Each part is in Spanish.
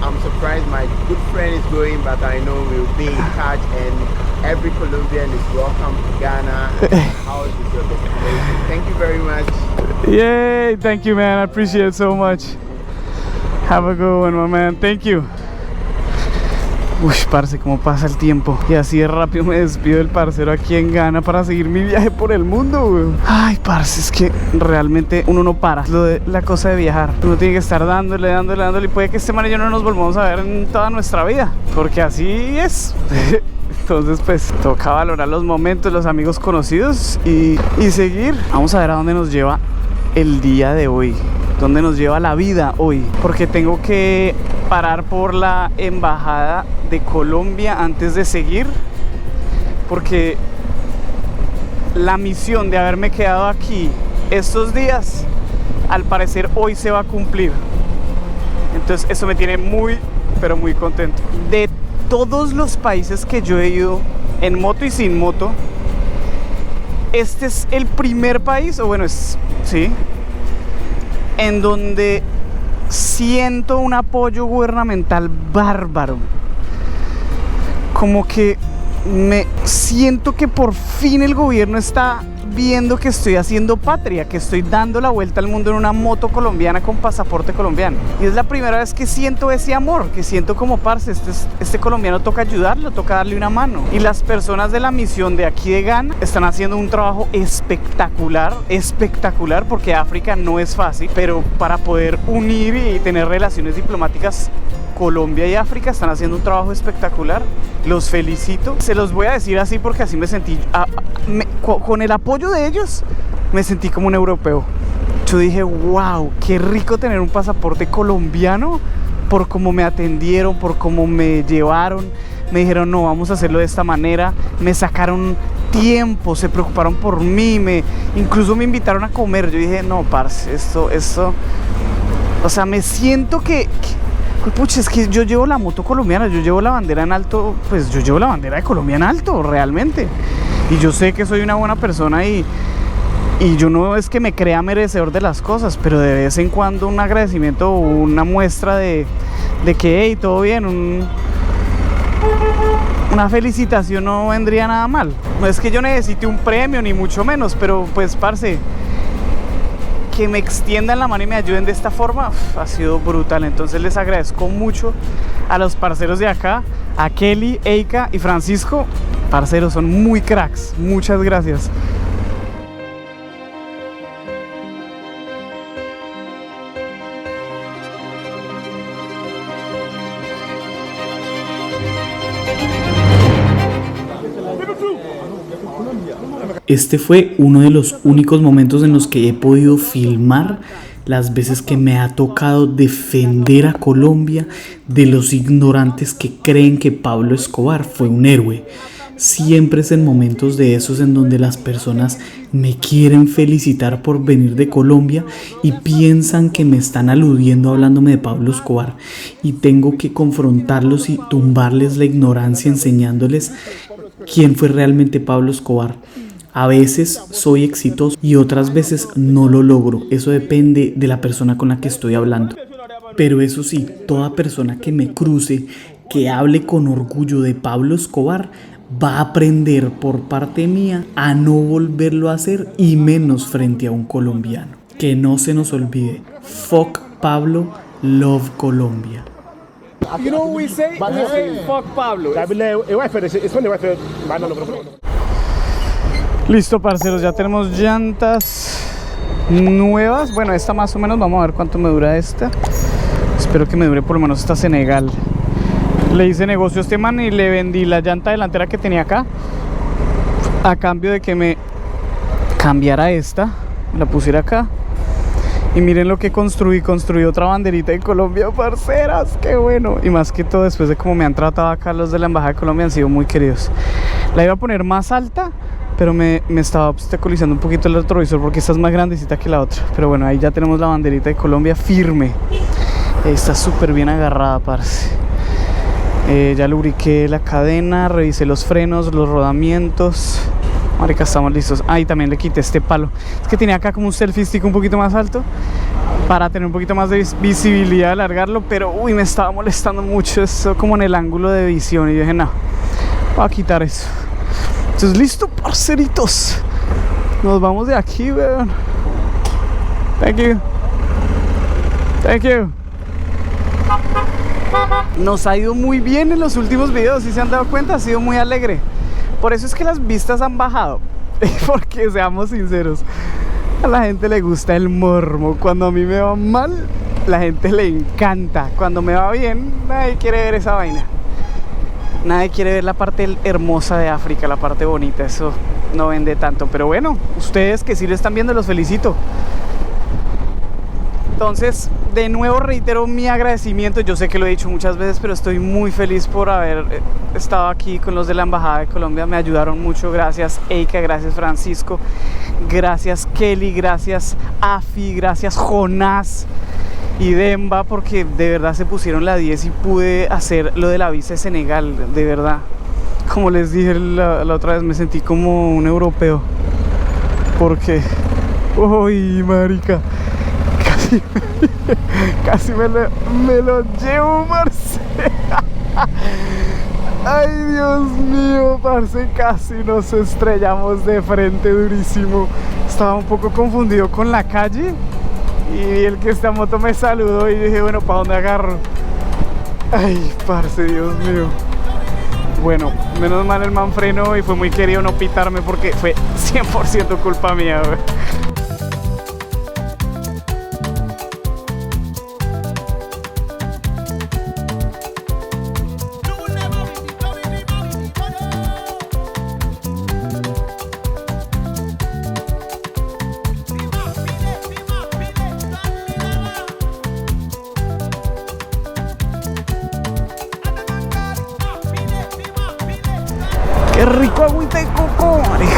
I'm surprised my good friend is going, but I know we'll be in touch, and every Colombian is welcome to Ghana. House is your destination. Thank you very much. Yay, thank you, man. I appreciate it so much. Have a good one, my man. Thank you. Uy, parce, cómo pasa el tiempo. Y así de rápido me despido del parcero aquí en Ghana para seguir mi viaje por el mundo, güey. Ay, parce, es que realmente uno no para. Lo de la cosa de viajar, uno tiene que estar dándole. Y puede que este man y yo no nos volvamos a ver en toda nuestra vida, porque así es. Entonces pues toca valorar los momentos, los amigos conocidos y seguir. Vamos a ver a dónde nos lleva el día de hoy, dónde nos lleva la vida hoy, porque tengo que parar por la embajada de Colombia antes de seguir, porque la misión de haberme quedado aquí estos días al parecer hoy se va a cumplir. Entonces eso me tiene muy, pero muy contento. De todos los países que yo he ido en moto y sin moto, este es el primer país, o bueno, sí, en donde siento un apoyo gubernamental bárbaro. Como que me siento que por fin el gobierno está viendo que estoy haciendo patria, que estoy dando la vuelta al mundo en una moto colombiana con pasaporte colombiano. Y es la primera vez que siento ese amor, que siento como, parce, este colombiano toca ayudarlo, toca darle una mano. Y las personas de la misión de aquí de Ghana están haciendo un trabajo espectacular, porque África no es fácil, pero para poder unir y tener relaciones diplomáticas, Colombia y África están haciendo un trabajo espectacular. Los felicito. Se los voy a decir así porque así me sentí. Con el apoyo de ellos me sentí como un europeo. Yo dije, wow, qué rico tener un pasaporte colombiano, por cómo me atendieron, por cómo me llevaron. Me dijeron, no, vamos a hacerlo de esta manera. Me sacaron tiempo, se preocuparon por mí, incluso me invitaron a comer. Yo dije, no, parce, esto, o sea, me siento que pucha, es que yo llevo la moto colombiana, yo llevo la bandera en alto, pues yo llevo la bandera de Colombia en alto, realmente. Y yo sé que soy una buena persona y yo no es que me crea merecedor de las cosas, pero de vez en cuando un agradecimiento o una muestra de que, hey, todo bien, una felicitación no vendría nada mal. No es que yo necesite un premio, ni mucho menos, pero pues, parce, que me extiendan la mano y me ayuden de esta forma, ha sido brutal. Entonces les agradezco mucho a los parceros de acá, a Kelly, Eika y Francisco. Parceros, son muy cracks, muchas gracias. Este fue uno de los únicos momentos en los que he podido filmar las veces que me ha tocado defender a Colombia de los ignorantes que creen que Pablo Escobar fue un héroe. Siempre es en momentos de esos en donde las personas me quieren felicitar por venir de Colombia y piensan que me están aludiendo hablándome de Pablo Escobar, y tengo que confrontarlos y tumbarles la ignorancia enseñándoles quién fue realmente Pablo Escobar. A veces soy exitoso y otras veces no lo logro. Eso depende de la persona con la que estoy hablando. Pero eso sí, toda persona que me cruce, que hable con orgullo de Pablo Escobar, va a aprender por parte mía a no volverlo a hacer, y menos frente a un colombiano. Que no se nos olvide. Fuck Pablo, love Colombia. You know what we say? We say fuck Pablo. Listo, parceros, ya tenemos llantas nuevas. Bueno, esta más o menos, vamos a ver cuánto me dura esta. Espero que me dure por lo menos esta Senegal. Le hice negocio a este man y le vendí la llanta delantera que tenía acá a cambio de que me cambiara esta, la pusiera acá. Y miren lo que construí otra banderita de Colombia, parceras, qué bueno. Y más que todo, después de cómo me han tratado acá los de la Embajada de Colombia, han sido muy queridos. La iba a poner más alta, pero me estaba obstaculizando un poquito el retrovisor porque esta es más grandecita que la otra. Pero bueno, ahí ya tenemos la banderita de Colombia firme. Está súper bien agarrada, parce. Ya lubriqué la cadena, revisé los frenos, los rodamientos. Marica, estamos listos. Ah, y también le quité este palo. Es que tenía acá como un selfie stick un poquito más alto para tener un poquito más de visibilidad, alargarlo, pero uy, me estaba molestando mucho eso como en el ángulo de visión y dije, no, voy a quitar eso. Entonces, listo, parceritos, nos vamos de aquí, weón. Thank you. Thank you. Nos ha ido muy bien en los últimos videos, si se han dado cuenta, ha sido muy alegre. Por eso es que las vistas han bajado. Porque seamos sinceros, a la gente le gusta el mormo. Cuando a mí me va mal, la gente le encanta. Cuando me va bien, nadie quiere ver esa vaina. Nadie quiere ver la parte hermosa de África, la parte bonita. Eso no vende tanto. Pero bueno, ustedes que sí lo están viendo, los felicito. Entonces, de nuevo reitero mi agradecimiento. Yo sé que lo he dicho muchas veces, pero estoy muy feliz por haber estado aquí con los de la Embajada de Colombia. Me ayudaron mucho. Gracias Eika, gracias Francisco, gracias Kelly, gracias Afi, gracias Jonás y Demba, porque de verdad se pusieron la 10 y pude hacer lo de la visa de Senegal. De verdad, como les dije la otra vez, me sentí como un europeo. Porque, uy, marica, casi me lo llevo, parce. Ay, Dios mío, parce, casi nos estrellamos de frente durísimo. Estaba un poco confundido con la calle y el que está en moto me saludó y dije, bueno, ¿para dónde agarro? Ay, parce, Dios mío. Bueno, menos mal el man frenó y fue muy querido no pitarme porque fue 100% culpa mía, güey. ¡Qué rico agüita de coco, marica!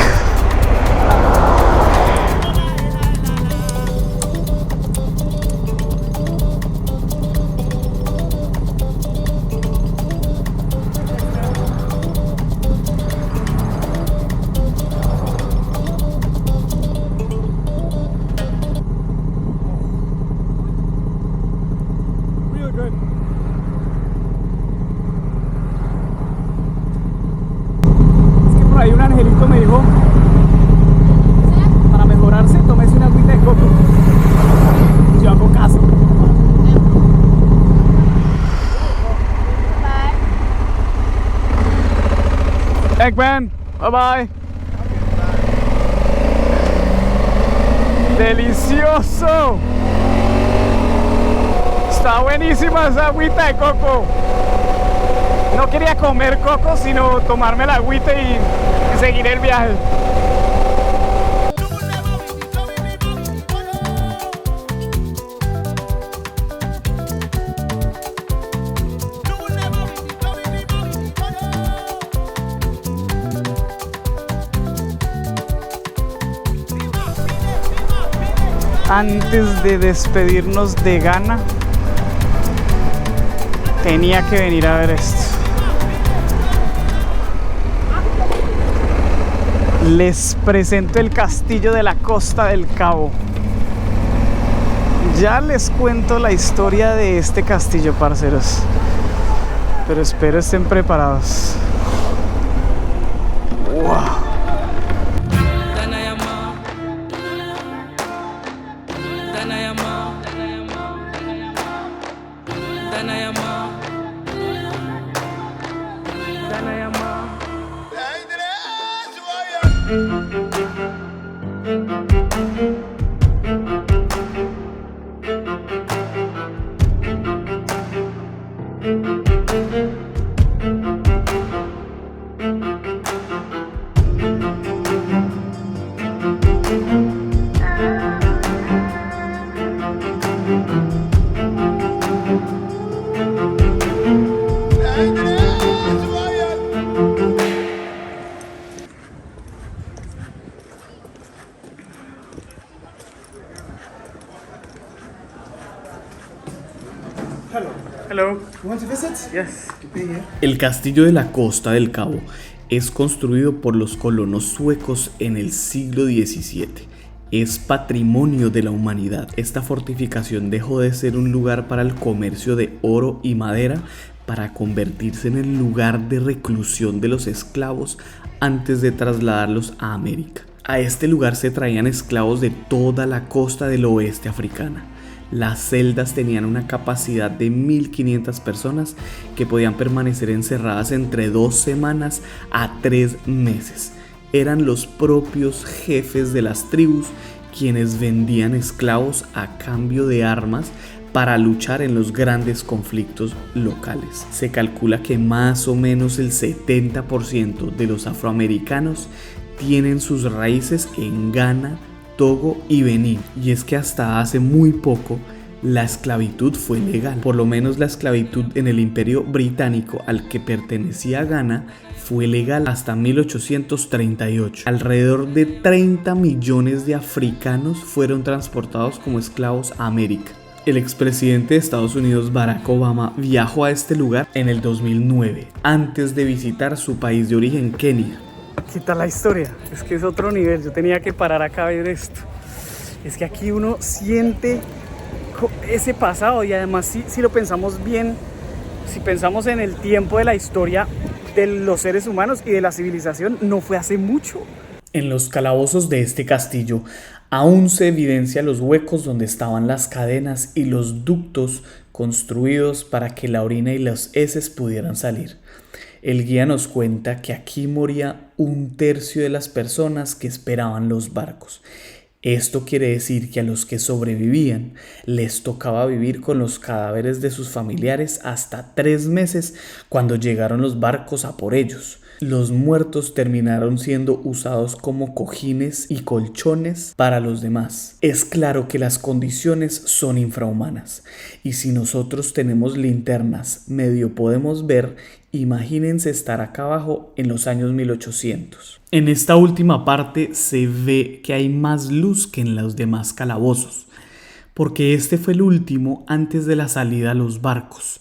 Ahí un angelito me dijo, para mejorarse, tómese una agüita de coco. Yo hago caso. Eggman, bye bye. ¡Delicioso! Está buenísima esa agüita de coco. No quería comer coco, sino tomarme la agüita y seguir el viaje. Antes de despedirnos de Ghana, tenía que venir a ver esto. Les presento el castillo de la Costa del Cabo. Ya les cuento la historia de este castillo, parceros, pero espero estén preparados. ¡Wow! Hello. You want to visit? Yes. You pay here. El castillo de la Costa del Cabo es construido por los colonos suecos en el siglo XVII es patrimonio de la humanidad. Esta fortificación dejó de ser un lugar para el comercio de oro y madera para convertirse en el lugar de reclusión de los esclavos antes de trasladarlos a América. A este lugar se traían esclavos de toda la costa del oeste africana. Las celdas tenían una capacidad de 1500 personas que podían permanecer encerradas entre 2 semanas a 3 meses. Eran los propios jefes de las tribus quienes vendían esclavos a cambio de armas para luchar en los grandes conflictos locales. Se calcula que más o menos el 70% de los afroamericanos tienen sus raíces en Ghana, Togo y Benín. Y es que hasta hace muy poco la esclavitud fue legal. Por lo menos la esclavitud en el Imperio Británico al que pertenecía Ghana fue legal hasta 1838. Alrededor de 30 millones de africanos fueron transportados como esclavos a América. El expresidente de Estados Unidos, Barack Obama, viajó a este lugar en el 2009, antes de visitar su país de origen, Kenia. ¿Qué tal la historia? Es que es otro nivel, yo tenía que parar acá a ver esto. Es que aquí uno siente ese pasado y además si lo pensamos bien, si pensamos en el tiempo de la historia de los seres humanos y de la civilización, no fue hace mucho. En los calabozos de este castillo aún se evidencia los huecos donde estaban las cadenas y los ductos construidos para que la orina y las heces pudieran salir. El guía nos cuenta que aquí moría 1/3 de las personas que esperaban los barcos. Esto quiere decir que a los que sobrevivían les tocaba vivir con los cadáveres de sus familiares hasta 3 meses cuando llegaron los barcos a por ellos. Los muertos terminaron siendo usados como cojines y colchones para los demás. Es claro que las condiciones son infrahumanas y si nosotros tenemos linternas medio podemos ver, imagínense estar acá abajo en los años 1800. En esta última parte se ve que hay más luz que en los demás calabozos, porque este fue el último antes de la salida a los barcos.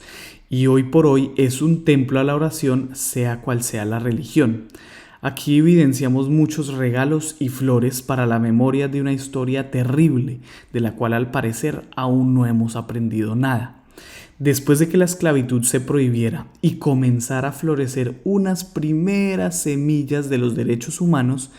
Y hoy por hoy es un templo a la oración, sea cual sea la religión. Aquí evidenciamos muchos regalos y flores para la memoria de una historia terrible, de la cual al parecer aún no hemos aprendido nada. Después de que la esclavitud se prohibiera y comenzara a florecer unas primeras semillas de los derechos humanos,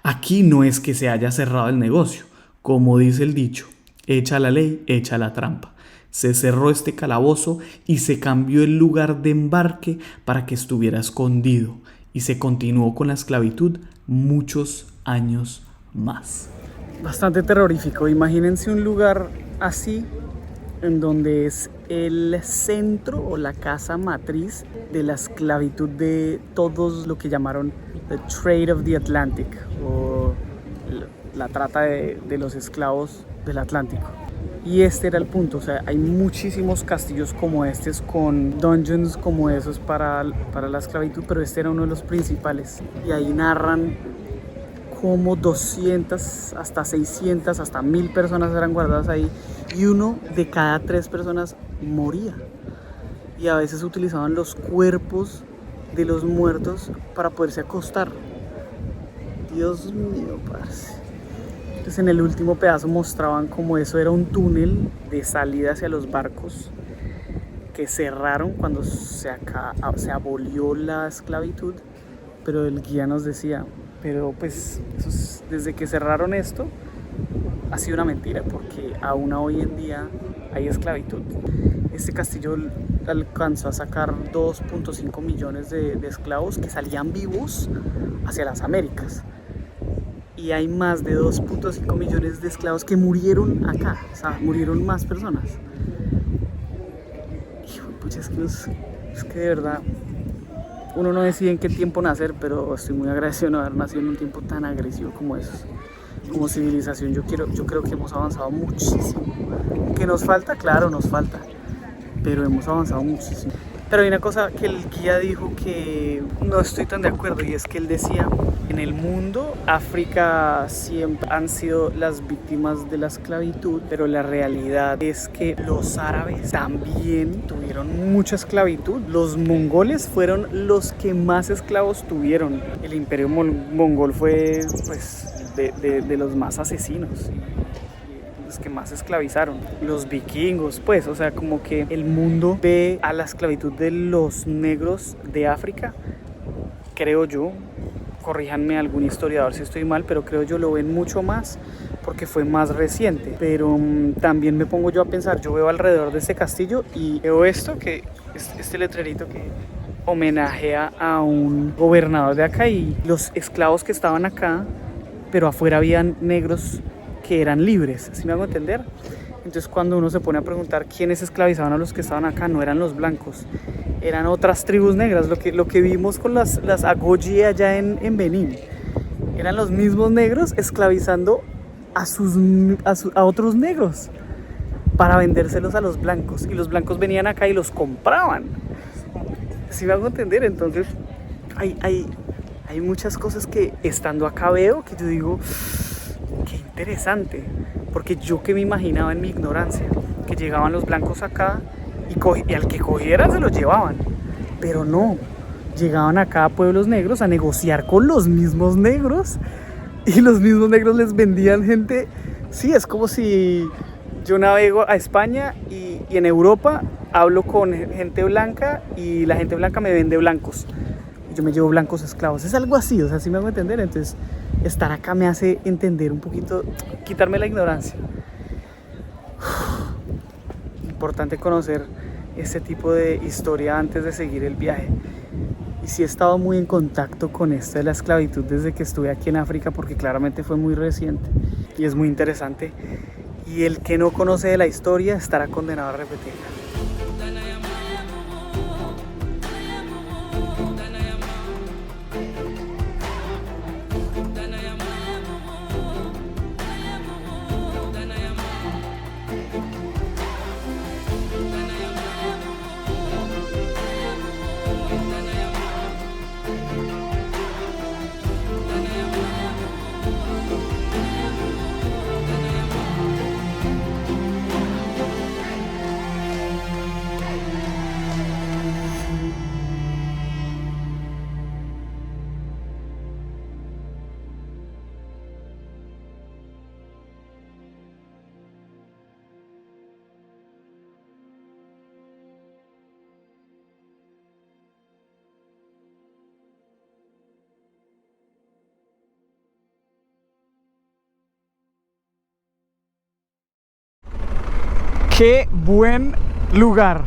aquí no es que se haya cerrado el negocio. Como dice el dicho, echa la ley, echa la trampa. Se cerró este calabozo y se cambió el lugar de embarque para que estuviera escondido y se continuó con la esclavitud muchos años más. Bastante terrorífico. Imagínense un lugar así en donde es el centro o la casa matriz de la esclavitud de todos lo que llamaron the trade of the Atlantic o la trata de los esclavos del Atlántico. Y este era el punto, o sea, hay muchísimos castillos como estos con dungeons como esos para la esclavitud, pero este era uno de los principales. Y ahí narran cómo 200, hasta 600, hasta 1000 personas eran guardadas ahí y 1 de cada 3 personas moría. Y a veces utilizaban los cuerpos de los muertos para poderse acostar. Dios mío, parce. Entonces en el último pedazo mostraban como eso era un túnel de salida hacia los barcos que cerraron cuando se abolió la esclavitud, pero el guía nos decía, pero pues desde que cerraron esto ha sido una mentira porque aún hoy en día hay esclavitud. Este castillo alcanzó a sacar 2.5 millones de esclavos que salían vivos hacia las Américas. Y hay más de 2.5 millones de esclavos que murieron acá, o sea, murieron más personas. Hijo, pucha, es que de verdad uno no decide en qué tiempo nacer, pero estoy muy agradecido de haber nacido en un tiempo tan agresivo como esos. Como civilización yo creo que hemos avanzado muchísimo. ¿Que nos falta? Claro, nos falta, pero hemos avanzado muchísimo. Pero hay una cosa que el guía dijo que no estoy tan de acuerdo, y es que él decía, en el mundo, África siempre han sido las víctimas de la esclavitud, pero la realidad es que los árabes también tuvieron mucha esclavitud. Los mongoles fueron los que más esclavos tuvieron. El imperio mongol fue, pues, de los más asesinos, los que más esclavizaron, los vikingos, pues, o sea, como que el mundo ve a la esclavitud de los negros de África, creo yo, corríjanme algún historiador si estoy mal, pero creo yo lo ven mucho más porque fue más reciente. Pero también me pongo yo a pensar, yo veo alrededor de este castillo y veo esto, que este letrerito que homenajea a un gobernador de acá y los esclavos que estaban acá, pero afuera habían negros que eran libres, ¿sí me hago entender? Entonces cuando uno se pone a preguntar quiénes esclavizaban a los que estaban acá, no eran los blancos, eran otras tribus negras, lo que vimos con las Agoji allá en Benín, eran los mismos negros esclavizando a otros negros para vendérselos a los blancos, y los blancos venían acá y los compraban, ¿sí me hago entender? Entonces hay muchas cosas que estando acá veo que yo digo, qué interesante, porque yo que me imaginaba en mi ignorancia, que llegaban los blancos acá y al que cogieran se los llevaban, pero no, llegaban acá a pueblos negros a negociar con los mismos negros y los mismos negros les vendían gente. Sí, es como si yo navego a España y en Europa hablo con gente blanca y la gente blanca me vende blancos y yo me llevo blancos esclavos, es algo así, o sea, sí me hago entender. Entonces estar acá me hace entender un poquito, quitarme la ignorancia. Importante conocer este tipo de historia antes de seguir el viaje. Y sí he estado muy en contacto con esto de la esclavitud desde que estuve aquí en África, porque claramente fue muy reciente y es muy interesante. Y el que no conoce de la historia estará condenado a repetirla. Qué buen lugar,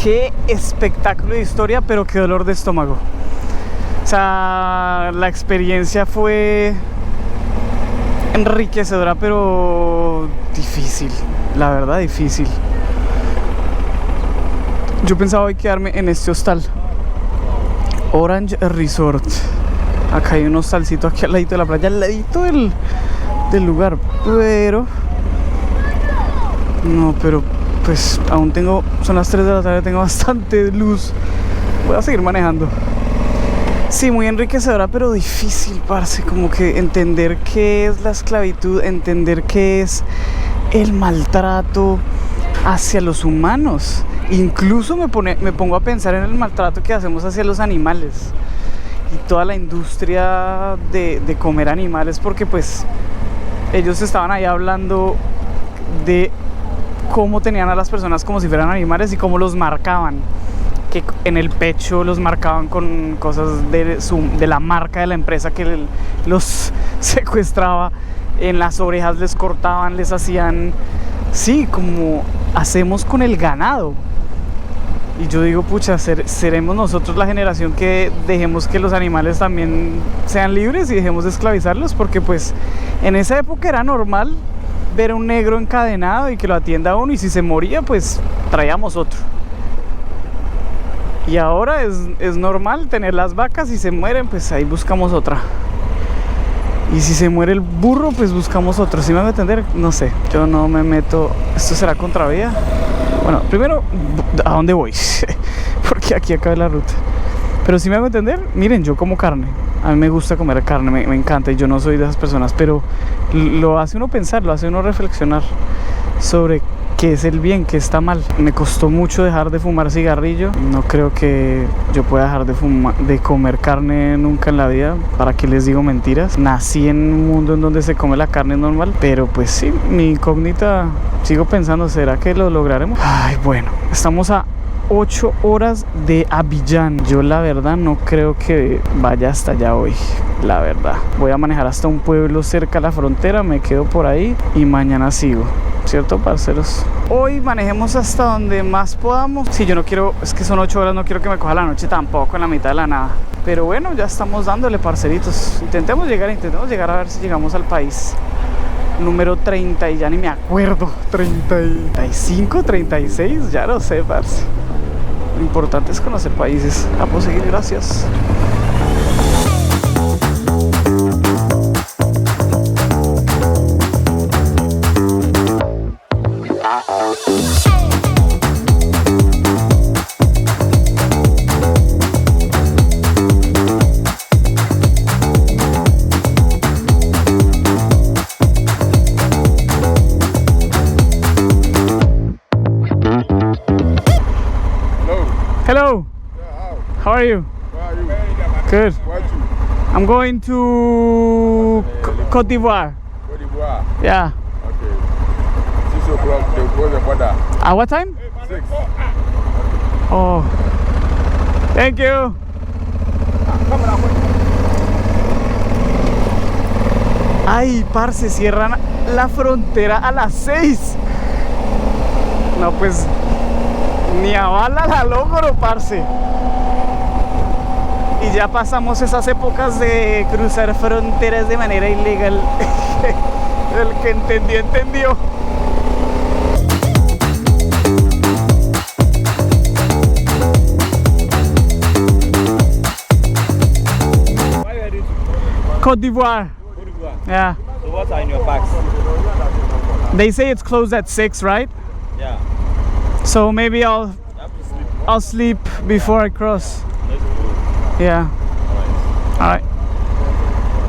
qué espectáculo de historia, pero qué dolor de estómago. O sea, la experiencia fue enriquecedora, pero difícil, la verdad, difícil. Yo pensaba hoy quedarme en este hostal, Orange Resort. Acá hay un hostalcito aquí al ladito de la playa, al ladito del lugar, pero no, pero pues aún son las 3 de la tarde, tengo bastante luz. Voy a seguir manejando. Sí, muy enriquecedora, pero difícil, parce. Como que entender qué es la esclavitud, entender qué es el maltrato hacia los humanos. Incluso me pongo a pensar en el maltrato que hacemos hacia los animales y toda la industria de comer animales, porque pues ellos estaban ahí hablando de cómo tenían a las personas como si fueran animales y cómo los marcaban, que en el pecho los marcaban con cosas de la marca de la empresa que los secuestraba, en las orejas les cortaban, les hacían, sí, como hacemos con el ganado. Y yo digo, pucha, seremos nosotros la generación que dejemos que los animales también sean libres y dejemos de esclavizarlos, porque pues en esa época era normal ver a un negro encadenado y que lo atienda a uno, y si se moría pues traíamos otro. Y ahora es normal tener las vacas, y se mueren pues ahí buscamos otra, y si se muere el burro pues buscamos otro. ¿Sí me van a entender? No sé, yo no me meto. ¿Esto será contravía? Bueno, primero, ¿a dónde voy? Porque aquí acaba la ruta. Pero si me hago entender, miren, yo como carne. A mí me gusta comer carne, me encanta, y yo no soy de esas personas, pero lo hace uno pensar, lo hace uno reflexionar sobre qué es el bien, qué está mal. Me costó mucho dejar de fumar cigarrillo. No creo que yo pueda dejar de comer carne nunca en la vida. ¿Para qué les digo mentiras? Nací en un mundo en donde se come la carne normal, pero pues sí, mi incógnita, sigo pensando, ¿será que lo lograremos? Ay, bueno, estamos a 8 horas de Abiyán. Yo la verdad no creo que vaya hasta allá hoy. La verdad, voy a manejar hasta un pueblo cerca a la frontera, me quedo por ahí y mañana sigo. ¿Cierto, parceros? Hoy manejemos hasta donde más podamos. Si yo no quiero, es que son 8 horas, no quiero que me coja la noche tampoco en la mitad de la nada. Pero bueno, ya estamos dándole, parceritos. Intentemos llegar a ver si llegamos al país número 30 y ya ni me acuerdo. 35, 36, ya no sé, parce. Lo importante es conocer países. A proseguir, gracias. Hello. How are you? Good. I'm going to Côte d'Ivoire. Côte d'Ivoire. Yeah. Okay. 6 o'clock, they close the border. At what time? 6. Oh. Thank you. Ay, parce, cierran la frontera a las 6. No, pues ni a bala la logro, parce. Y ya pasamos esas épocas de cruzar fronteras de manera ilegal. El que entendió, entendió. Côte d'Ivoire. Yeah. So what are in your bags? They say it's closed at 6, right? Yeah. So maybe You have to sleep. I'll sleep before I cross. Let's go. Yeah. Alright. All right.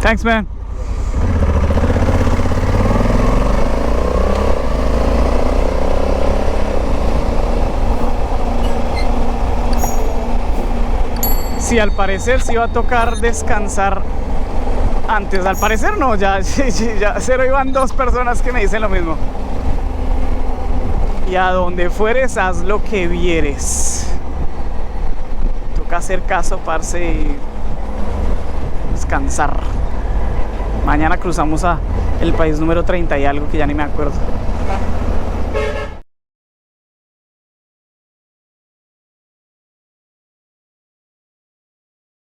Thanks, man. Sí, al parecer sí va a tocar descansar antes. Al parecer no, ya cero iban 2 personas que me dicen lo mismo. Y a donde fueres, haz lo que vieres. Toca hacer caso, parce, y descansar. Mañana cruzamos a el país número 30 y algo que ya ni me acuerdo.